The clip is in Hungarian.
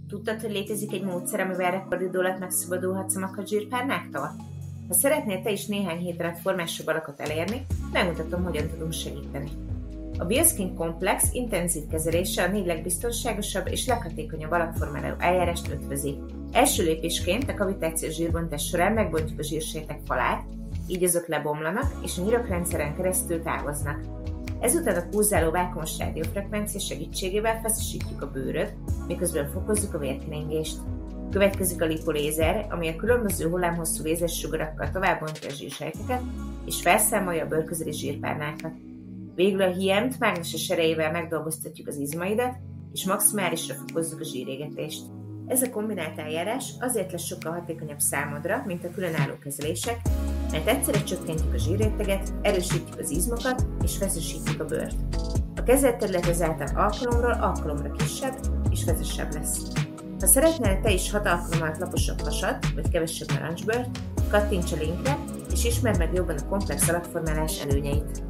Tudtad, hogy létezik egy módszer, amivel rekordidő alatt megszabadulhatsz a makadzsírpárnáktól? Ha szeretnél te is néhány hét alatt formásabb alakot elérni, megmutatom, hogyan tudunk segíteni. A Bioskin Komplex intenzív kezelése a 4 legbiztonságosabb és leghatékonyabb alakformáló eljárást ötvözi. Első lépésként a kavitációs zsírbontás során megbontjuk a zsírsejtek falát, így azok lebomlanak és a nyirokrendszeren keresztül távoznak. Ezután a pulzáló vákumos rádiófrekvencia segítségével feszesítjük a bőröd, miközben fokozzuk a vérkeringést. Következik a lipolézer, ami a különböző hullámhosszú lézersugarakkal továbbbontja a zsírsejteket és felszámolja a bőrközeli zsírpárnákat. Végül a hiemt mágneses erejével megdolgoztatjuk az izmaidat, és maximálisra fokozzuk a zsírégetést. Ez a kombinált eljárás azért lesz sokkal hatékonyabb számodra, mint a különálló kezelések, mert egyszerre csökkentjük a zsírréteget, erősítjük az izmokat és feszesítjük a bőrt. A kezelt terület ezáltal alkalomról alkalomra kisebb és feszesebb lesz. Ha szeretnél te is 6 alkalom alatt laposabb hasat, vagy kevesebb narancsbőrt, kattints a linkre, és ismerd meg jobban a komplex alakformálás előnyeit.